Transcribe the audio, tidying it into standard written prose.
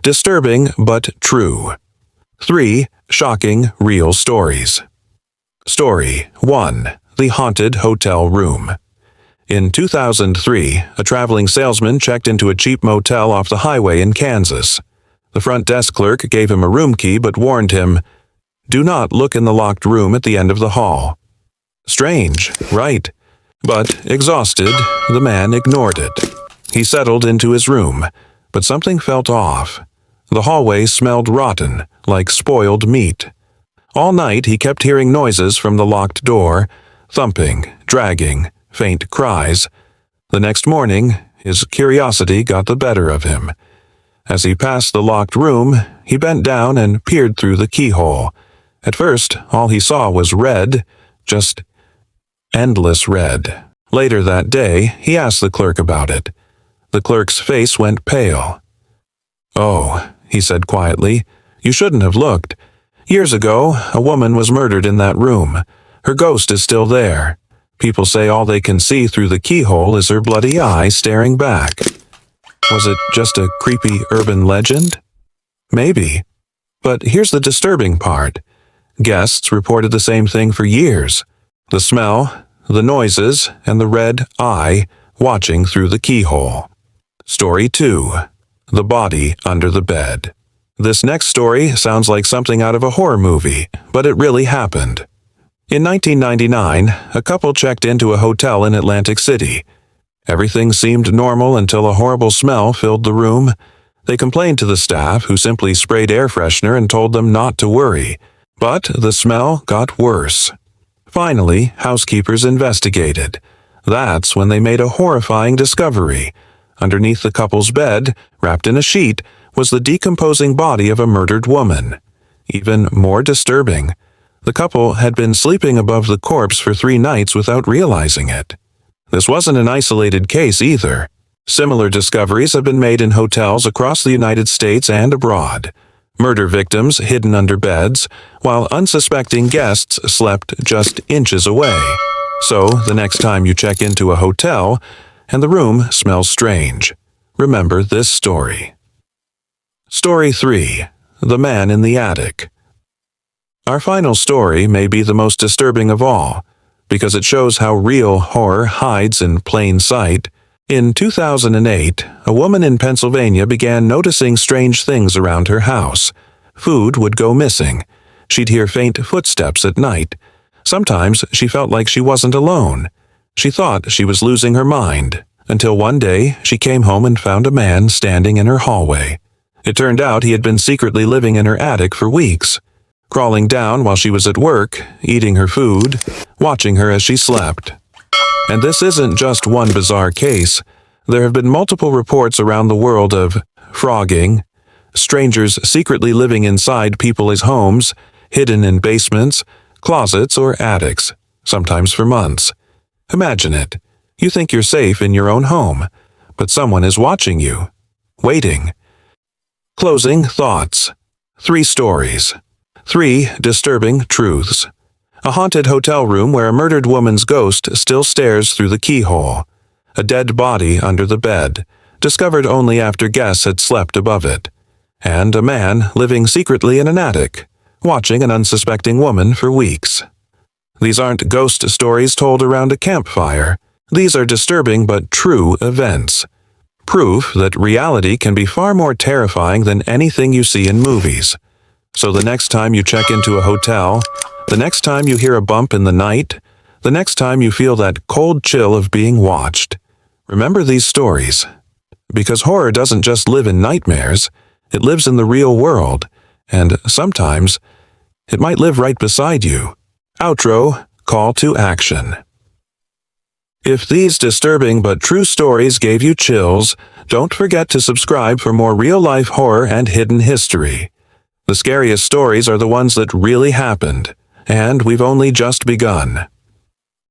disturbing but true. 3 shocking real stories. Story 1. The Haunted Hotel Room. In 2003, a traveling salesman checked into a cheap motel off the highway in Kansas. The front desk clerk gave him a room key but warned him, "Do not look in the locked room at the end of the hall." Strange, right? But, exhausted, the man ignored it. He settled into his room, but something felt off. The hallway smelled rotten, like spoiled meat. All night he kept hearing noises from the locked door, thumping, dragging, faint cries. The next morning, his curiosity got the better of him. As he passed the locked room, he bent down and peered through the keyhole. At first, all he saw was red, just endless red. Later that day, he asked the clerk about it. The clerk's face went pale. "Oh," he said quietly, "you shouldn't have looked. Years ago, a woman was murdered in that room. Her ghost is still there. People say all they can see through the keyhole is her bloody eye staring back." Was it just a creepy urban legend? Maybe. But here's the disturbing part. Guests reported the same thing for years. The smell, the noises, and the red eye watching through the keyhole. Story 2. The Body Under the Bed. This next story sounds like something out of a horror movie, but it really happened. In 1999, a couple checked into a hotel in Atlantic City. Everything seemed normal until a horrible smell filled the room. They complained to the staff, who simply sprayed air freshener and told them not to worry. But the smell got worse. Finally, housekeepers investigated. That's when they made a horrifying discovery. Underneath the couple's bed, wrapped in a sheet, was the decomposing body of a murdered woman. Even more disturbing, the couple had been sleeping above the corpse for 3 nights without realizing it. This wasn't an isolated case either. Similar discoveries have been made in hotels across the United States and abroad. Murder victims hidden under beds, while unsuspecting guests slept just inches away. So, the next time you check into a hotel and the room smells strange, remember this story. Story 3. The Man in the Attic. Our final story may be the most disturbing of all, because it shows how real horror hides in plain sight. In 2008, a woman in Pennsylvania began noticing strange things around her house. Food would go missing. She'd hear faint footsteps at night. Sometimes she felt like she wasn't alone. She thought she was losing her mind, until one day she came home and found a man standing in her hallway. It turned out he had been secretly living in her attic for weeks, crawling down while she was at work, eating her food, watching her as she slept. And this isn't just one bizarre case. There have been multiple reports around the world of frogging, strangers secretly living inside people's homes, hidden in basements, closets, or attics, sometimes for months. Imagine it. You think you're safe in your own home, but someone is watching you, waiting. Closing thoughts. 3 stories. 3 disturbing truths. A haunted hotel room where a murdered woman's ghost still stares through the keyhole. A dead body under the bed, discovered only after guests had slept above it. And a man living secretly in an attic, watching an unsuspecting woman for weeks. These aren't ghost stories told around a campfire. These are disturbing but true events. Proof that reality can be far more terrifying than anything you see in movies. So the next time you check into a hotel, the next time you hear a bump in the night, the next time you feel that cold chill of being watched, remember these stories. Because horror doesn't just live in nightmares, it lives in the real world, and sometimes it might live right beside you. Outro, call to action. If these disturbing but true stories gave you chills, don't forget to subscribe for more real-life horror and hidden history. The scariest stories are the ones that really happened, and we've only just begun.